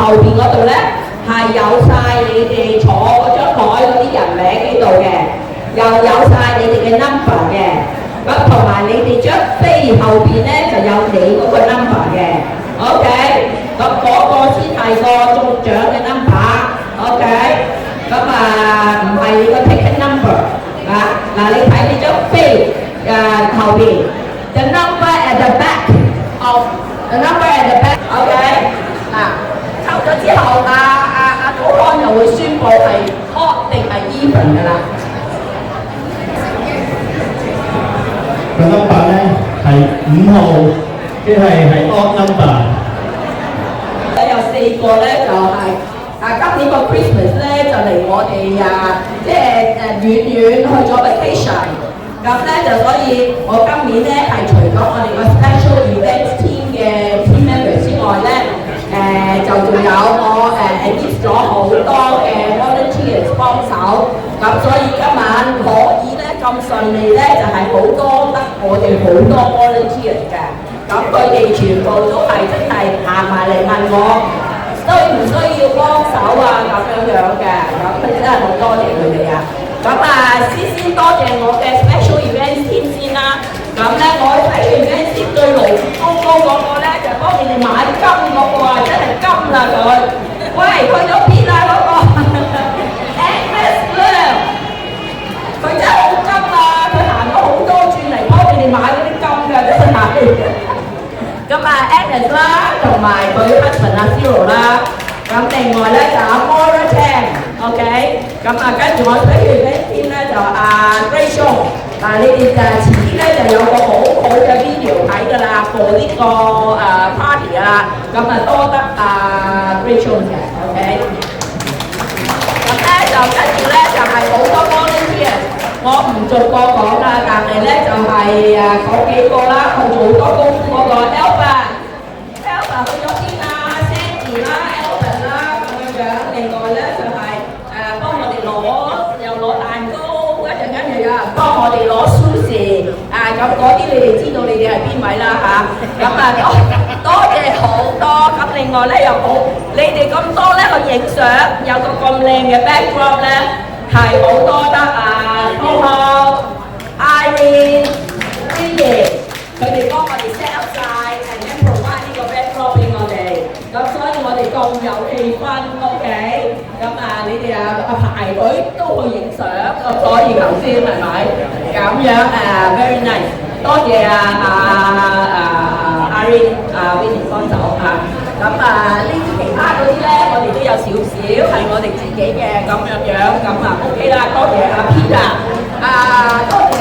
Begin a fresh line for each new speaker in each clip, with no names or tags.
後邊嗰度咧係有晒你哋坐嗰張台嗰啲人名喺度嘅，又有晒你哋嘅 number 嘅，咁同埋你哋張飛後邊咧就有你嗰個 number 嘅 ，OK， 咁嗰個先係個中獎嘅 number，OK， 咁唔係你個 ticket number 嗱你睇呢張飛後邊 ，the number at the back of the number at the back，OK， 抽咗之後，保安就會宣佈係 odd 定係 even 㗎啦。
個 number 咧係5號，即係 odd number。
有4個咧就係今年個 Christmas 咧就嚟我哋即係遠遠去咗 vacation， 咁咧就所以我今年咧係除咗我哋個 special events team 嘅 team member 之外咧，就仲有我list 咗好多嘅 volunteers 幫手，咁所以今晚可以咧咁順利咧就係好多得我哋好多 volunteers 嘅，咁佢哋全部都係真係行埋嚟問我。需唔需要幫手咁樣嘅，咁佢哋真係好多謝佢哋咁先多謝我嘅 special events team 先啦。咁咧我 special events team 最勞高嗰個咧就幫你哋買金嗰個真係金啦佢。喂，去咗邊嗰個 Agnes 佢真係好金佢行咗好多轉嚟幫你哋買嗰啲金㗎，真係。咁Agnes 啦，同埋佢 husband Zero 啦，咁另外咧就Mora Chan，OK， 咁跟住我睇完呢篇咧就Grace Song， 你哋前邊咧就有個好好嘅 video 睇㗎啦，for 呢個party 咁多得Grace Song 嘅 ，OK， 咁咧就跟住咧就係好多 volunteer， 我唔逐個講啦，但係咧就係嗰幾個啦，佢做好多功夫嗰個 Alpha 去咗邊Sandy 啦 ，Alvin 啦咁樣，另外咧就係幫我哋又攞蛋糕，一陣間又有人幫我哋攞 Sushi， 咁嗰啲你哋知道你哋係邊位啦咁多謝好多，咁另外咧又好，你哋咁多咧去影相，有個咁靚嘅 backdrop 咧，係好多得Coco、Irene、Lily， 佢哋幫我哋 set up 晒，and then provide 呢個 backdrop 俾我哋，咁所以我哋咁有氣氛 ，OK， 咁你哋排隊都去影相，咁所以頭先係咪咁樣very nice， 多謝Irene Vinny 幫手咁呢啲其他嗰啲咧，我哋都有少少係我哋自己嘅咁樣OK 啦，多謝Peter， 多謝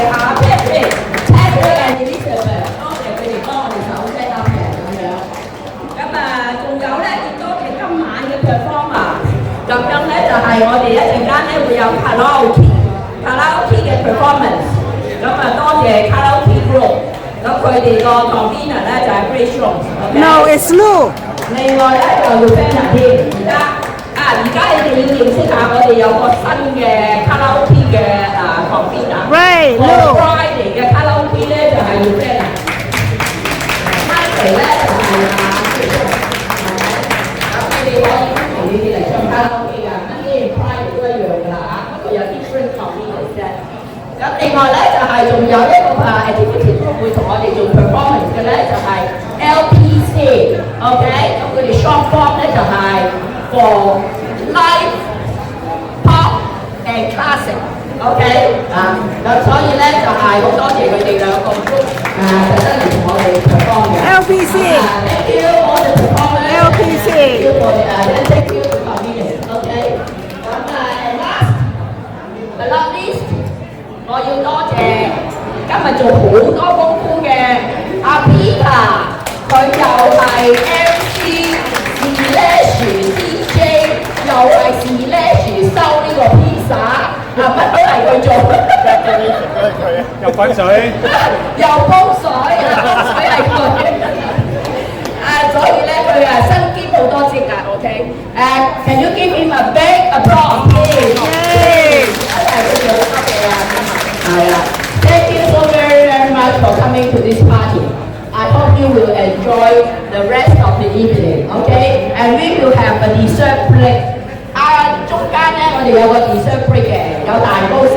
Patrick and Elizabeth， 多謝佢哋幫我哋手 set up 嘅咁樣。仲有咧，亦多謝今晚嘅 performer， 咁樣咧就係我哋一陣間咧會有卡拉 OK 嘅 performance， 咁多謝卡拉 OK group， 咁佢哋個 convener 咧就係 Grace Song。No,
it's Lou。
另外咧就 Lufana 添，而家你哋要認識下我哋有個新嘅卡拉 OK 嘅convener。
Right, Lou。Friday
嘅卡拉 OK 咧就係 Lufana。Monday 咧就係咁你哋可以同你哋嚟唱卡拉 OK 㗎，Monday Friday 都一樣㗎啦不過有 different conveners 啫。咁另外咧就係仲有一個activity group 會同我哋做 performance 嘅咧，就係 LPC，OK， 咁佢哋 short form 咧就係 for live pop and classic，OK， 咁所以咧就係好多謝佢哋兩個 group， 特登嚟同我哋 perform 嘅。
LPC。Thank
you all the performers。LPC。Thank you for thank you for convenience，OK。咁last but not least， 我要多謝今日做好多功夫嘅Peter， 佢又係 MC DJ， 又係收呢個 pizza， 乜都係佢做。
又滾水，
又煲水係佢。所以咧佢身兼好多職OK。Can you give him a big applause？ Thank you so very much for coming to this party. I hope you will enjoy the rest of the evening. Okay, and we will have a dessert break. 中間咧，我哋有個 dessert break 嘅，有蛋糕食。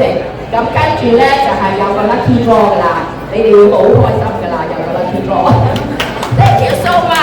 咁跟住咧就係、有個 lucky draw 㗎啦，你哋會好開心㗎啦，有個 lucky draw。Thank you so much.